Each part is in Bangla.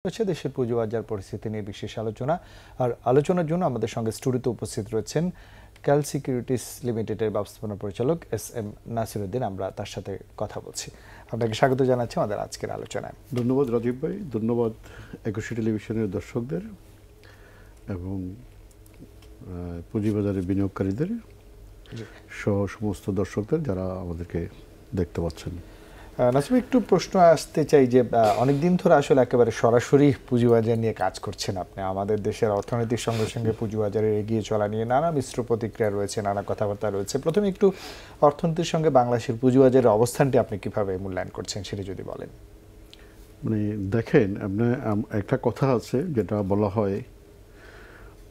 হচ্ছে দেশের পুঁজিবাজার পরিস্থিতি নিয়ে বিশেষ আলোচনা। আর আলোচনার জন্য আমাদের সঙ্গে স্টুডিওতে উপস্থিত রয়েছেন ক্যাল সিকিউরিটিজ লিমিটেডের ব্যবস্থাপনা পরিচালক এস.এম. নাসিরউদ্দিন। আমরা তার সাথে কথা বলছি। আপনাকে স্বাগত জানাচ্ছি আমাদের আজকের আলোচনায়। ধন্যবাদ রাজীব ভাই, ধন্যবাদ একুশে টেলিভিশনের দর্শকদের এবং পুঁজিবাজারের বিনিয়োগকারীদের সহ সমস্ত দর্শকদের যারা আমাদেরকে দেখতে পাচ্ছেন। নাসিম, একটু প্রশ্ন আসতে চাই যে অনেকদিন ধরে আসলে একেবারে সরাসরি পুঁজিবাজার নিয়ে কাজ করছেন আপনি। আমাদের দেশের অর্থনীতির সঙ্গে সঙ্গে পুঁজিবাজারের এগিয়ে চলা নিয়ে নানা মিশ্র প্রতিক্রিয়া রয়েছে, নানা কথাবার্তা রয়েছে। প্রথমে একটু অর্থনীতির সঙ্গে বাংলাদেশের পুঁজিবাজারের অবস্থানটি আপনি কিভাবে মূল্যায়ন করছেন সেটা যদি বলেন। মানে দেখেন, আপনার একটা কথা আছে যেটা বলা হয়,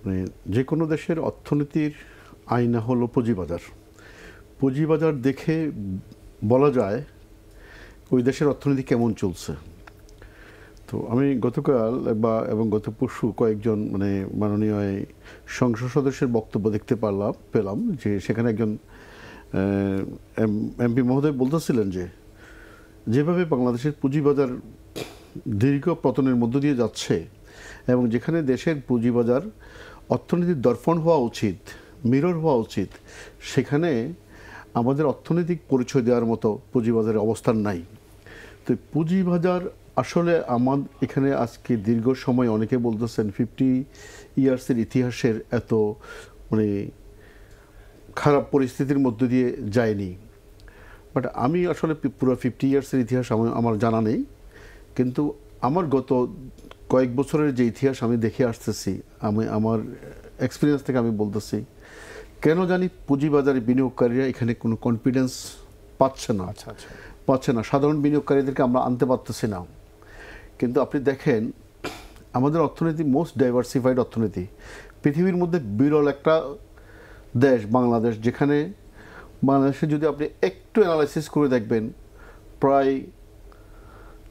মানে যে কোনো দেশের অর্থনীতির আয়না হলো পুঁজিবাজার। পুঁজিবাজার দেখে বলা যায় ওই দেশের অর্থনীতি কেমন চলছে। তো আমি গতকাল এবং গত পরশু কয়েকজন মাননীয় সংসদ সদস্যের বক্তব্য দেখতে পেলাম যে সেখানে একজন এমপি মহোদয় বলতেছিলেন যে যেভাবে বাংলাদেশের পুঁজিবাজার দীর্ঘ পতনের মধ্য দিয়ে যাচ্ছে এবং যেখানে দেশের পুঁজিবাজার অর্থনীতির দর্পণ হওয়া উচিত, মিরর হওয়া উচিত, সেখানে আমাদের অর্থনৈতিক পরিচয় দেওয়ার মতো পুঁজিবাজারের অবস্থান নাই। তো পুঁজিবাজার আসলে এখানে আজকে দীর্ঘ সময় অনেকে বলতেছেন 50 ইয়ার্সের ইতিহাসের এত খারাপ পরিস্থিতির মধ্য দিয়ে যায়নি। বাট আমি আসলে পুরো 50 ইয়ার্সের ইতিহাস আমার জানা নেই, কিন্তু আমার গত কয়েক বছরের যে ইতিহাস আমি দেখে আসতেছি, আমার এক্সপিরিয়েন্স থেকে আমি বলতেছি, কেন জানি পুঁজিবাজারে বিনিয়োগকারীরা এখানে কোনো কনফিডেন্স পাচ্ছে না। সাধারণ বিনিয়োগকারীদেরকে আমরা আনতে পারতেছি না। কিন্তু আপনি দেখেন আমাদের অর্থনীতি মোস্ট ডাইভার্সিফাইড অর্থনীতি, পৃথিবীর মধ্যে বিরল একটা দেশ বাংলাদেশ, যেখানে বাংলাদেশে যদি আপনি একটু অ্যানালাইসিস করে দেখবেন প্রায়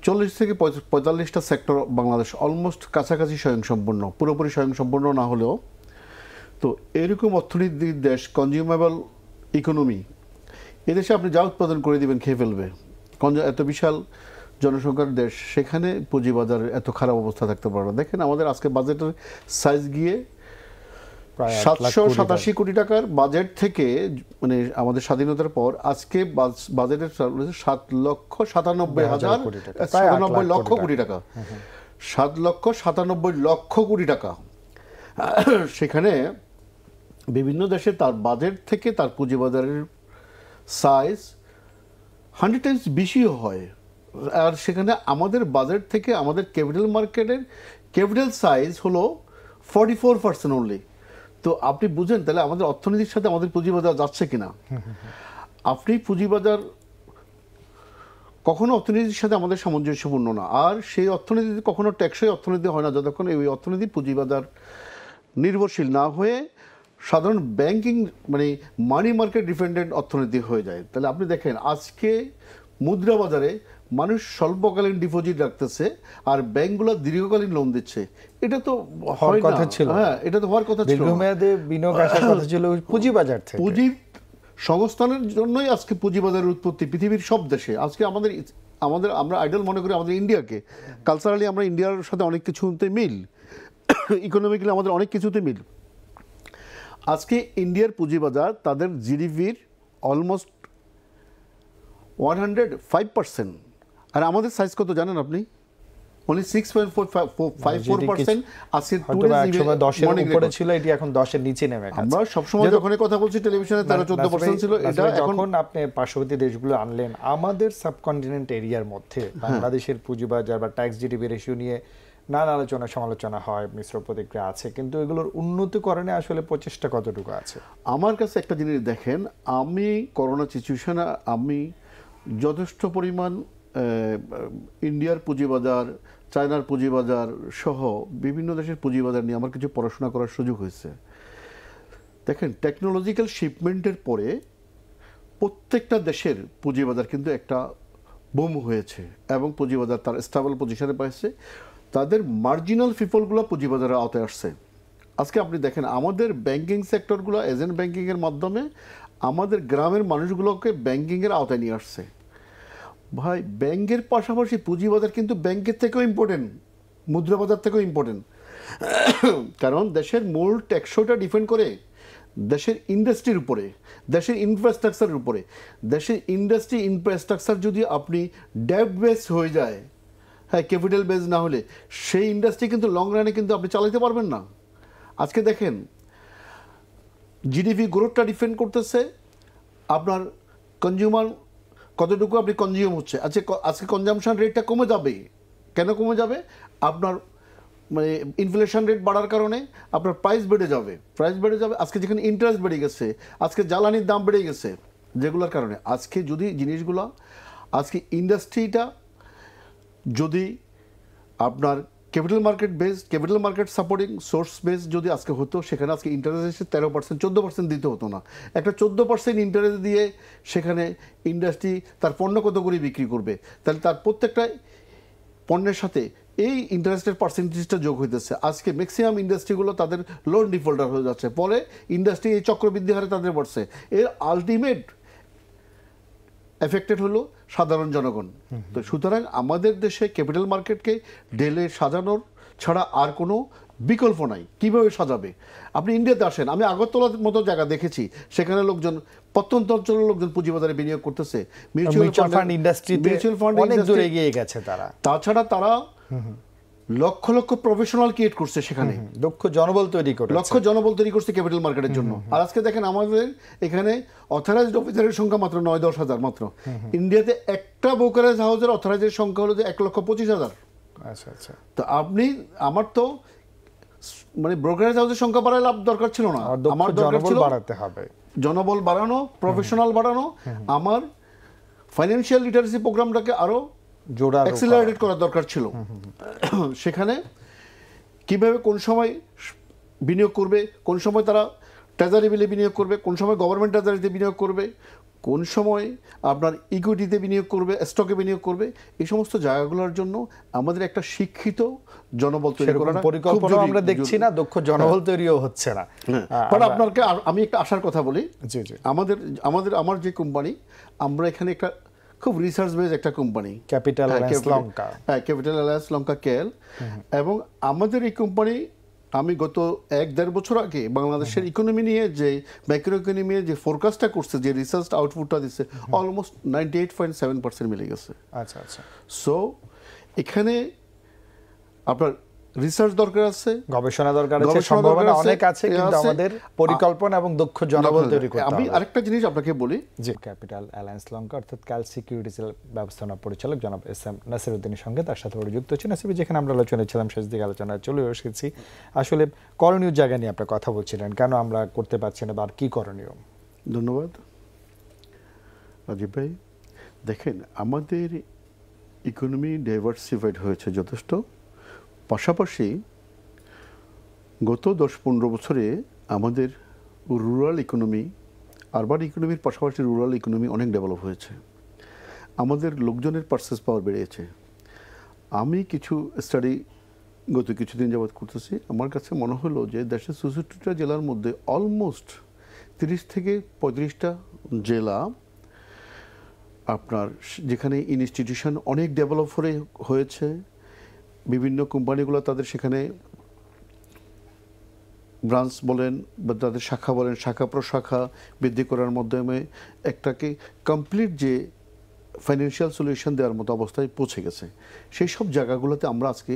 40 থেকে 45টা সেক্টর বাংলাদেশ অলমোস্ট কাছাকাছি স্বয়ংসম্পূর্ণ, পুরোপুরি স্বয়ংসম্পূর্ণ না হলেও। তো এরকম অর্থনীতির দেশ, কনজিউমেবল ইকোনমি, এদেশে আপনি যা উৎপাদন করে দিবেন খেয়ে ফেলবে। এত বিশাল জনসংখ্যার দেশ, সেখানে পুঁজিবাজারের এত খারাপ অবস্থা থাকতে পারে না। দেখেন আমাদের আজকে বাজেটের সাইজ গিয়ে 787 কোটি টাকার বাজেট থেকে, আমাদের স্বাধীনতার পর আজকে বাজেটের 7,97,000 লক্ষ কোটি টাকা, 7,97,000 কোটি টাকা। সেখানে বিভিন্ন দেশে তার বাজেট থেকে তার পুঁজিবাজারের সাইজ 100 টাইমস বেশিও হয়। আর সেখানে আমাদের বাজেট থেকে আমাদের ক্যাপিটাল মার্কেটের ক্যাপিটাল সাইজ হলো 44% অনলি। তো আপনি বুঝেন তাহলে আমাদের অর্থনীতির সাথে আমাদের পুঁজিবাজার যাচ্ছে কিনা। আপনি পুঁজিবাজার কখনো অর্থনীতির সাথে আমাদের সামঞ্জস্যপূর্ণ না। আর সেই অর্থনীতি কখনো টেকসই অর্থনীতি হয় না যতক্ষণ এই অর্থনীতি পুঁজিবাজার নির্ভরশীল না হয়ে সাধারণ ব্যাংকিং মানি মার্কেট ডিপেন্ডেন্ট অর্থনীতি হয়ে যায়। তাহলে আপনি দেখেন আজকে মুদ্রা বাজারে মানুষ স্বল্পকালীন ডিপোজিট রাখতেছে আর ব্যাংকগুলো দীর্ঘকালীন লোন দিচ্ছে। এটা তো হওয়ার কথা ছিল। হ্যাঁ, এটা তো হওয়ার কথা ছিল। দীর্ঘমেয়াদে বিনিয়োগ আসার কথা ছিল পুঁজিবাজার থেকে। পুঁজির সংস্থানের জন্যই আজকে পুঁজিবাজারের উৎপত্তি পৃথিবীর সব দেশে। আজকে আমরা আইডল মনে করি আমাদের ইন্ডিয়াকে। কালচারালি আমরা ইন্ডিয়ার সাথে অনেক কিছুতে মিল, ইকোনমিক্যালি আমাদের অনেক কিছুতে মিল। আজকে ইন্ডিয়ার পুঁজিবাজার তাদের জিডিপির অলমোস্ট 105%। আর আমাদের সাইজ কত জানেন আপনি? only 6.54%। আজকে 10-এর উপরে ছিল, এটি এখন 10-এর নিচে নেমে গেছে। আমরা সবসময় যখন কথা বলছি টেলিভিশনে 13-14% ছিল। এটা এখন আপনি পার্শ্ববর্তী দেশগুলো আনলেন, আমাদের সাবকন্টিনেন্ট এরিয়ার মধ্যে বাংলাদেশের পুঁজিবাজার বা ট্যাক্স জিডিপি রেশিও নিয়ে নানা আলোচনা সমালোচনা হয়, মিশ্র প্রতিক্রিয়া আছে, কিন্তু এগুলোর উন্নতিকরণে আসলে প্রচেষ্টা কতটুকু আছে? আমার কাছে একটা জিনিস দেখেন, আমি করোনা সিচুয়েশনে আমি যথেষ্ট পরিমাণ ইন্ডিয়ার পুঁজিবাজার, চায়নার পুঁজিবাজার সহ বিভিন্ন দেশের পুঁজিবাজার নিয়ে আমার কিছু পড়াশোনা করার সুযোগ হয়েছে। দেখেন টেকনোলজিক্যাল শিপমেন্টের পরে প্রত্যেকটা দেশের পুঁজিবাজার কিন্তু একটা বুম হয়েছে এবং পুঁজিবাজার তার স্টেবল পজিশনে পাইছে। তাদের মার্জিনাল পিপলগুলো পুঁজিবাজারের আওতায় আসছে। আজকে আপনি দেখেন আমাদের ব্যাংকিং সেক্টরগুলো এজেন্ট ব্যাংকিংয়ের মাধ্যমে আমাদের গ্রামের মানুষগুলোকে ব্যাংকিংয়ের আওতায় নিয়ে আসছে। ভাই ব্যাংকের পাশাপাশি পুঁজিবাজার কিন্তু ব্যাংকের থেকেও ইম্পর্টেন্ট। মুদ্রা বাজার থেকেও ইম্পর্টেন্ট। কারণ দেশের মূল টেকসইটা ডিপেন্ড করে দেশের ইন্ডাস্ট্রির উপরে, দেশের ইনফ্রাস্ট্রাকচারের উপরে। দেশের ইন্ডাস্ট্রি ইনফ্রাস্ট্রাকচার যদি আপনি ডেট বেস হয়ে যায়, হ্যাঁ, ক্যাপিটাল বেস না হলে সেই ইন্ডাস্ট্রি কিন্তু লং রানে কিন্তু আপনি চালাতে পারবেন না। আজকে দেখেন জিডিপি গ্রোথটা ডিপেন্ড করতেছে আপনার কনজিউমার কতটুকু আপনি কনজিউম হচ্ছে। আজকে কনজামশন রেটটা কমে যাবে। কেন কমে যাবে? আপনার মানে ইনফ্লেশন রেট বাড়ার কারণে আপনার প্রাইস বেড়ে যাবে। আজকে যেখানে ইন্টারেস্ট বেড়ে গেছে, আজকে জ্বালানির দাম বেড়ে গেছে, যেগুলোর কারণে আজকে যদি জিনিসগুলো আজকে ইন্ডাস্ট্রিটা যদি আপনার capital market supporting source base যদি আজকে হতো, সেখানে আজকে ইন্টারেস্ট 13%, 14% দিতে হতো না। একটা 14% ইন্টারেস্ট দিয়ে সেখানে ইন্ডাস্ট্রি তার পণ্য কত করে বিক্রি করবে? তাহলে তার প্রত্যেকটা পণ্যের সাথে এই ইন্টারেস্টের পার্সেন্টেজটা যোগ হইতেছে। আজকে ম্যাক্সিমাম ইন্ডাস্ট্রিগুলো তাদের লোন ডিফল্টার হয়ে যাচ্ছে, ফলে ইন্ডাস্ট্রি এই চক্রবৃদ্ধি হারে তাদের বাড়ছে। এর আলটিমেট এফেক্টেড হলো সাধারণ জনগণ। তো সুতরাং আমাদের দেশে ক্যাপিটাল মার্কেটকে ঢেলে সাজানোর ছাড়া আর কোনো বিকল্প নাই। কিভাবে সাজাবে? আপনি ইন্ডিয়াতে আসেন, আমি আগরতলার মতো জায়গা দেখেছি, সেখানে লোকজন প্রত্যন্ত অঞ্চলের লোকজন পুঁজিবাজারে বিনিয়োগ করতেছে। মিউচুয়াল ফান্ড ইন্ডাস্ট্রিতে অনেক দূর এগিয়ে গেছে তারা। তাছাড়া তারা লক্ষ লক্ষ প্রফেশনাল ক্রিয়েট করছে, সেখানে দক্ষ জনবল তৈরি করছে ক্যাপিটাল মার্কেটের জন্য। আর আজকে দেখেন আমাদের এখানে অথরাইজড অফিসারের সংখ্যা মাত্র 9-10 হাজার মাত্র। ইন্ডিয়াতে একটা ব্রোকারেজ হাউসের অথরাইজের সংখ্যা হলো যে 1,25,000। আচ্ছা আচ্ছা। তো আমার তো মানে ব্রোকারেজ হাউসের সংখ্যা বাড়ালে লাভ দরকার ছিল না, আমার দরকার ছিল বাড়াতে হবে, জনবল বাড়ানো, প্রফেশনাল বাড়ানো, আমার ফাইন্যান্সিয়াল লিটারেসি প্রোগ্রামটাকে আরো অ্যাক্সিলারেট করার দরকার ছিল। সেখানে কিভাবে কোন সময় বিনিয়োগ করবে, কোন সময় তারা ট্রেজারি বিলে বিনিয়োগ করবে, কোন সময় গভর্নমেন্ট ট্রেজারিতে বিনিয়োগ করবে, কোন সময় আপনার ইকুইটিতে বিনিয়োগ করবে, স্টকে বিনিয়োগ করবে, এই সমস্ত জায়গাগুলোর জন্য আমাদের একটা শিক্ষিত জনবল তৈরি করার পরিকল্পনা আমরা দেখছি না, দক্ষ জনবল তৈরিও হচ্ছে না। বাট আপনাকে আমি একটা আশার কথা বলি, আমার যে কোম্পানি, আমরা এখানে একটা খুব রিসার্চ বেস একটা কোম্পানি, ক্যাপিটাল অ্যালায়েন্স লঙ্কা কেএল, এবং আমাদের এই কোম্পানি আমি গত 1-1.5 বছর আগে বাংলাদেশের ইকোনমি নিয়ে যে ম্যাক্রো ইকোনমি নিয়ে যে ফোরকাস্টটা করছে, যে রিসার্চ আউটপুটটা দিচ্ছে, অলমোস্ট 98.7% মিলে গেছে। আচ্ছা আচ্ছা। সো এখানে আপনার রিসার্চ দরকার আছে, গবেষণা দরকার আছে, সম্ভাবনা অনেক আছে, কিন্তু আমাদের পরিকল্পনা এবং দক্ষ জনবল তৈরি করতে হবে। আমি আরেকটা জিনিস আপনাকে বলি, যে ক্যাপিটাল অ্যালায়েন্স লঙ্কা অর্থাৎ ক্যাল সিকিউরিটিজ ব্যবস্থাপনা পরিচালক জনাব এস.এম. নাসিরউদ্দিনের সঙ্গে তার সাথে যুক্ত হচ্ছে। নাসির, যেখানে আমরা আলোচনায় ছিলাম, শেষ দিকে আলোচনায় চলে এসেছি। আসলে করণীয় জায়গা নিয়ে আপনারা কথা বলছিলেন, কেন আমরা করতে পারছি না বা আর কি করণীয়? ধন্যবাদ রাজীব ভাই। দেখেন, আমাদের ইকোনমি ডাইভার্সিফাইড হয়েছে যথেষ্ট, পাশাপাশি গত 10-15 বছরে আমাদের রুরাল ইকোনমি, আরবান ইকোনমির পাশাপাশি রুরাল ইকোনমি অনেক ডেভেলপ হয়েছে। আমাদের লোকজনের পারচেজ পাওয়ার বেড়েছে। আমি কিছু স্টাডি গত কিছুদিন যাবৎ করতেছি, আমার কাছে মনে হলো যে দেশের 64টা জেলার মধ্যে অলমোস্ট 30 থেকে 35টা জেলা আপনার যেখানে ইনস্টিটিউশন অনেক ডেভেলপ হয়েছে, বিভিন্ন কোম্পানিগুলো তাদের সেখানে ব্রাঞ্চ বলেন বা তাদের শাখা বলেন, শাখা প্রশাখা বৃদ্ধি করার মাধ্যমে একটাকে কমপ্লিট যে ফাইন্যান্সিয়াল সলিউশন দেওয়ার মতো অবস্থায় পৌঁছে গেছে। সেই সব জায়গাগুলোতে আমরা আজকে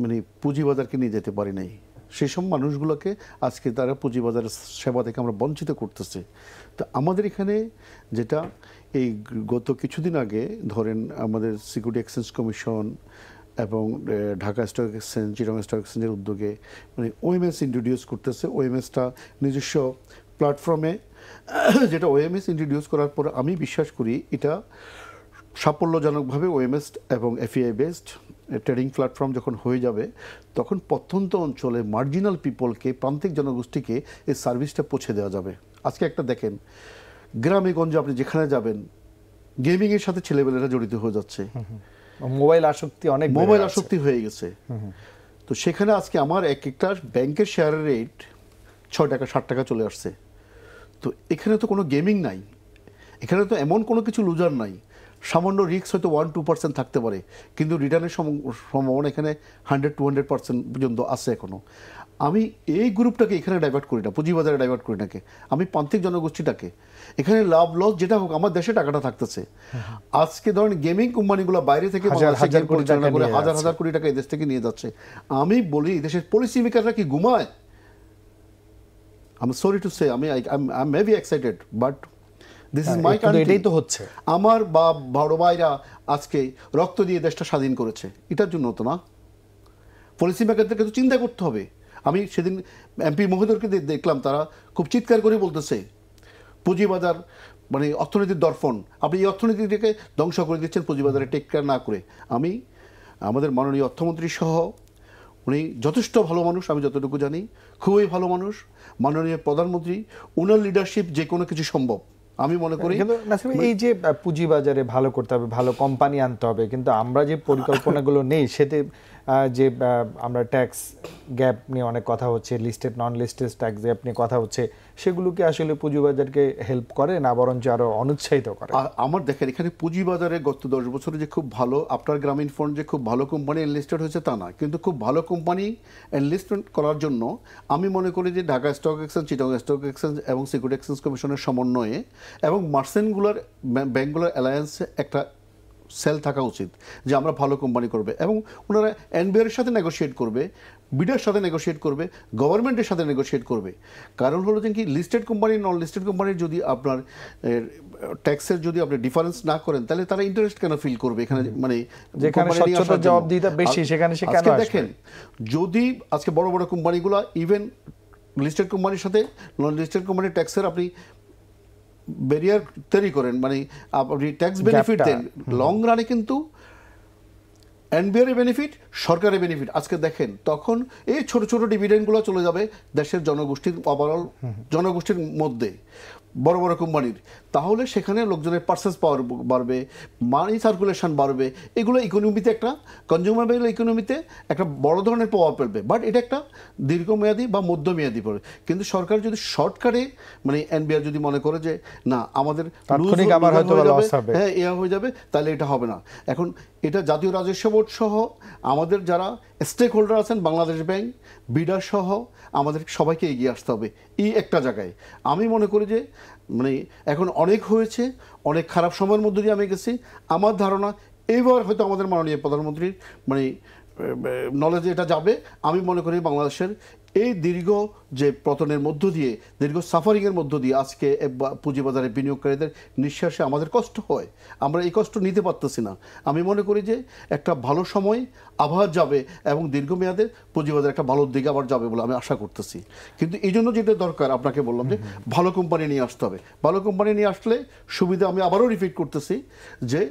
মানে পুঁজিবাজারকে নিয়ে যেতে পারি নাই। সেই সব মানুষগুলোকে আজকে তারা পুঁজিবাজারের সেবা থেকে আমরা বঞ্চিত করতেছি। তো আমাদের এখানে যেটা এই গত কিছুদিন আগে ধরেন আমাদের সিকিউরিটি এক্সচেঞ্জ কমিশন এবং Dhaka stock exchange, Chittagong stock এক্সচেঞ্জের উদ্যোগে মানে ওএমএস ইন্ট্রোডিউস করতেছে। ওএমএসটা নিজস্ব প্ল্যাটফর্মে, যেটা ওএমএস ইন্ট্রোডিউস করার পর আমি বিশ্বাস করি এটা সাফল্যজনকভাবে ওএমএস এবং এফআই বেসড ট্রেডিং প্ল্যাটফর্ম যখন হয়ে যাবে, তখন প্রত্যন্ত অঞ্চলে মার্জিনাল পিপলকে, প্রান্তিক জনগোষ্ঠীকে এই সার্ভিসটা পৌঁছে দেওয়া যাবে। আজকে একটা দেখেন, গ্রামে গঞ্জে আপনি যেখানে যাবেন, গেমিংয়ের সাথে ছেলেবেলেরা জড়িত হয়ে যাচ্ছে, মোবাইল আসক্তি হয়ে গেছে। তো সেখানে আজকে আমার একটা ব্যাংকের শেয়ারের রেট 6 টাকা 7 টাকা চলে আসছে। তো এখানে তো কোনো গেমিং নাই, এখানে তো এমন কোনো কিছু লুজার নাই। সামান্য রিস্ক হয়তো 1-2% থাকতে পারে, কিন্তু রিটার্নের সম্ভাবনা এখানে 100-200% পর্যন্ত আছে এখনো। আমি এই গ্রুপটাকে এখানে ডাইভার্ট করি না, পুঁজিবাজারে ডাইভার্ট করি নাকি, আমি প্রান্তিক জনগোষ্ঠীটাকে এখানে লাভ লস যেটা হোক আমার দেশে টাকাটা থাকতেছে। আজকে ধরেন গেমিং কোম্পানিগুলো বাইরে থেকে হাজার পরিচালনা করে হাজার হাজার কোটি টাকা এই দেশ থেকে নিয়ে যাচ্ছে। আমি বলি দেশের পলিসি মেকাররা কি ঘুমায়? I'm sorry to say, I'm maybe excited, but this is my country. এটাই তো হচ্ছে। আমার বড় ভাইরা আজকে রক্ত দিয়ে দেশটা স্বাধীন করেছে, এটার জন্য তো না। পলিসি মেকারদেরকে তো চিন্তা করতে হবে। আমি সেদিন এমপি মহোদয়কে দেখলাম, তারা খুব চিৎকার করে বলতেছে পুঁজিবাজার মানে অর্থনীতির দর্পণ, আপনি এই অর্থনীতিটাকে ধ্বংস করে দিচ্ছেন পুঁজিবাজারে টেক কেয়ার না করে। আমি আমাদের মাননীয় অর্থমন্ত্রী সহ, উনি যথেষ্ট ভালো মানুষ, আমি যতটুকু জানি খুবই ভালো মানুষ। মাননীয় প্রধানমন্ত্রী, উনার লিডারশিপ যে কোনো কিছু সম্ভব আমি মনে করি। কিন্তু নাসির ভাই, এই যে পুঁজিবাজারে ভালো করতে হবে, ভালো কোম্পানি আনতে হবে, কিন্তু আমরা যে পরিকল্পনাগুলো নেই সেতে যে আমরা ট্যাক্স গ্যাপ নিয়ে অনেক কথা হচ্ছে, লিস্টেড নন লিস্টেড ট্যাক্স গ্যাপ নিয়ে কথা হচ্ছে, সেগুলোকে আসলে পুঁজিবাজারকে হেল্প করে না বরঞ্চ আরো অনুৎসাহিত করে? আমার দেখেন এখানে পুঁজিবাজারে গত 10 বছরে যে খুব ভালো আপনার গ্রামীণ ফোন যে খুব ভালো কোম্পানি এনলিস্টেড হয়েছে তা না, কিন্তু খুব ভালো কোম্পানি এনলিস্টমেন্ট করার জন্য আমি মনে করি যে Dhaka stock exchange, Chittagong stock exchange এবং সিকিউরিটি এক্সচেঞ্জ কমিশনের সমন্বয়ে এবং মার্চেন্টগুলোর ব্যাংকগুলোর অ্যালায়েন্সে একটা সেল থাকা উচিত যে আমরা ভালো কোম্পানি করবে, এবং ওনারা এনবিআর সাথে নেগোশিয়েট করবে, বিডার সাথে নেগোশিয়েট করবে, গভর্নমেন্টের সাথে নেগোশিয়েট করবে। কারণ হলো যে কি লিস্টেড কোম্পানি নন লিস্টেড কোম্পানির যদি আপনার ট্যাক্সের যদি আপনি ডিফারেন্স না করেন তাহলে তারা ইন্টারেস্ট কেন ফিল করবে এখানে? মানে যেখানে স্বচ্ছতা জবাবদিহিতা বেশি সেখানে সে কেন আসবে? দেখেন যদি আজকে বড় বড় কোম্পানিগুলো ইভেন লিস্টেড কোম্পানির সাথে নন লিস্টেড কোম্পানির ট্যাক্সের আপনি ব্যারিয়ার তৈরি করেন, মানে আপনি ট্যাক্স বেনিফিট দেন, লং রানে কিন্তু এনবিআর বেনিফিট, সরকারের বেনিফিট। আজকে দেখেন তখন এই ছোট ছোট ডিভিডেন্ডগুলো চলে যাবে দেশের জনগোষ্ঠীর, ওভারঅল জনগোষ্ঠীর মধ্যে বড় বড় কোম্পানির, তাহলে সেখানে লোকজনের পারচেজ পাওয়ার বাড়বে, মানি সার্কুলেশন বাড়বে, এগুলো ইকোনমিতে একটা কনজিউমারেবল ইকোনমিতে একটা বড় ধরনের প্রভাব ফেলবে। বাট এটা একটা দীর্ঘমেয়াদী বা মধ্যমেয়াদী পড়বে। কিন্তু সরকার যদি শর্টকাটে মানে এনবিআর যদি মনে করে যে না আমাদের হ্যাঁ এ হয়ে যাবে, তাহলে এটা হবে না। এখন এটা জাতীয় রাজস্ব বোর্ড সহ আমাদের যারা স্টেক হোল্ডার আছেন, বাংলাদেশ ব্যাংক, বিডার সহ আমাদের সবাইকে এগিয়ে আসতে হবে এই একটা জায়গায়। আমি মনে করি যে মানে এখন অনেক হয়েছে, অনেক খারাপ সময়ের মধ্যে দিয়ে আমি গেছি। আমার ধারণা এবার হয়তো আমাদের মাননীয় প্রধানমন্ত্রীর মানে নলেজে এটা যাবে। আমি মনে করি বাংলাদেশের এই দীর্ঘ যে পতনের মধ্য দিয়ে, দীর্ঘ সাফারিংয়ের মধ্য দিয়ে আজকে পুঁজিবাজারে বিনিয়োগকারীদের নিঃশ্বাসে আমাদের কষ্ট হয়, আমরা এই কষ্ট নিতে পারতেছি না। আমি মনে করি যে একটা ভালো সময় আবার যাবে এবং দীর্ঘমেয়াদে পুঁজিবাজার একটা ভালোর দিকে আবার যাবে বলে আমি আশা করতেছি। কিন্তু এই জন্য যেটা দরকার আপনাকে বললাম যে ভালো কোম্পানি নিয়ে আসতে হবে। ভালো কোম্পানি নিয়ে আসলে সুবিধা, আমি আবারও রিপিট করতেছি যে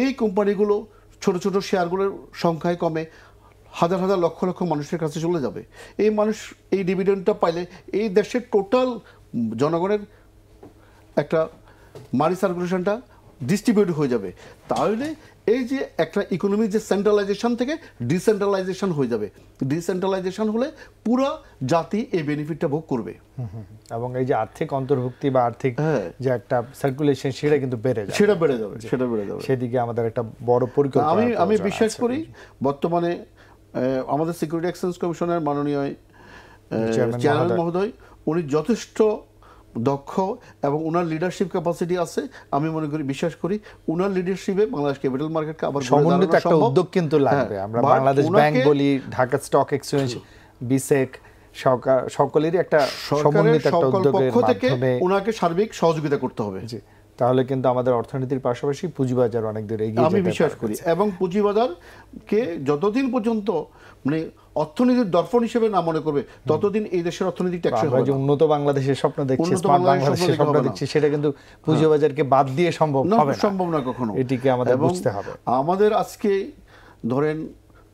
এই কোম্পানিগুলো ছোট ছোট শেয়ারগুলোর সংখ্যায় কমে হাজার হাজার লক্ষ লক্ষ মানুষের কাছে চলে যাবে। এই মানুষ এই ডিভিডেন্ডটা পাইলে এই দেশের টোটাল জনগণের একটা মানি সার্কুলেশনটা ডিস্ট্রিবিউট হয়ে যাবে। তাহলে এই যে একটা ইকোনমিক যে সেন্ট্রালাইজেশন থেকে ডিসেন্ট্রালাইজেশন হয়ে যাবে, ডিসেন্ট্রালাইজেশন হলে পুরো জাতি এই বেনিফিটটা ভোগ করবে এবং এই যে আর্থিক অন্তর্ভুক্তি বা আর্থিক যে একটা সার্কুলেশন সেটা কিন্তু বেড়ে যাবে, সেটা বেড়ে যাবে, সেটা বেড়ে যাবে। সেদিকে আমাদের একটা বড় পরিকল্পনা। আমি বিশ্বাস করি বর্তমানে আমাদের সিকিউরিটি এক্সচেঞ্জ কমিশনের মাননীয় চেয়ারম্যান মহোদয় উনি যথেষ্ট দক্ষ এবং ওনার লিডারশিপ ক্যাপাসিটি আছে। আমি মনে করি, বিশ্বাস করি ওনার লিডারশিপে বাংলাদেশ ক্যাপিটাল মার্কেটকে আবার সমন্বিত একটা উদ্যোগ কিন্তু লাগবে। আমরা বাংলাদেশ ব্যাংক বলি, ঢাকা স্টক এক্সচেঞ্জ, বিসেক, সকলেরই একটা সমন্বিত একটা উদ্যোগের মাধ্যমে ওনাকে সার্বিক সহযোগিতা করতে হবে। তাহলে কিন্তু আমাদের অর্থনীতির পাশাপাশি পুঁজিবাজার অনেক দূর এগিয়ে যাবে আমি বিশ্বাস করি। এবং পুঁজিবাজারকে যতদিন পর্যন্ত মানে অর্থনীতির দর্পণ হিসেবে না মনে করবে ততদিন এই দেশের অর্থনীতি টেকসই হবে না। উন্নত বাংলাদেশের স্বপ্ন দেখছি, স্মার্ট বাংলাদেশের স্বপ্ন দেখছি, সেটা কিন্তু পুঁজিবাজারকে বাদ দিয়ে সম্ভব হবে না, সম্ভব না কখনো। এটিকে আমাদের বুঝতে হবে। আমাদের আজকে ধরেন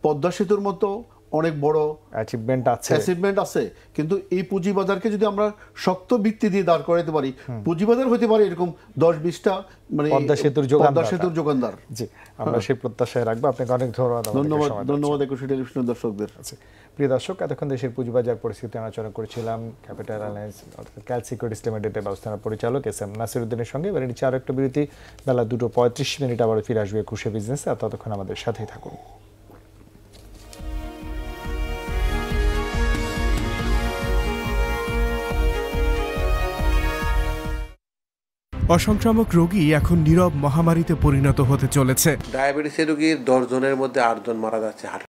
পদ্মা সেতুর মতো অনেক বড় অ্যাচিভমেন্ট আছে, কিন্তু এই পুঁজিবাজারকে যদি আমরা শক্ত ভিত্তি দিয়ে দাঁড় করাতে পারি, পুঁজিবাজার হতে পারে এরকম 10-20টা মানে পদ্মা সেতুর যোগানদার। জি, আমরা সেই প্রত্যাশায় রাখবো। আপনাকে অনেক ধন্যবাদ একুশে টেলিভিশনের দর্শকদের। প্রিয় দর্শক, এতক্ষণ দেশের পুঁজিবাজার পরিস্থিতি আলোচনা করেছিলাম ক্যাপিটাল অ্যালায়েন্স অর্থাৎ ক্যাল সিকিউরিটিজ লিমিটেডের ব্যবস্থাপনা পরিচালক এস.এম. নাসিরউদ্দিনের সঙ্গে। এবার নিচ্ছে আরো একটা বিরতি, বেলা 2:35 আবার ফিরে আসবে একুশে বিজনেস। আর ততক্ষণ আমাদের সাথেই থাকুন। অসংক্রামক রোগী এখন নীরব মহামারীতে পরিণত হতে চলেছে। ডায়াবেটিসের রোগীর 10 জনের মধ্যে 8 জন মারা যাচ্ছে।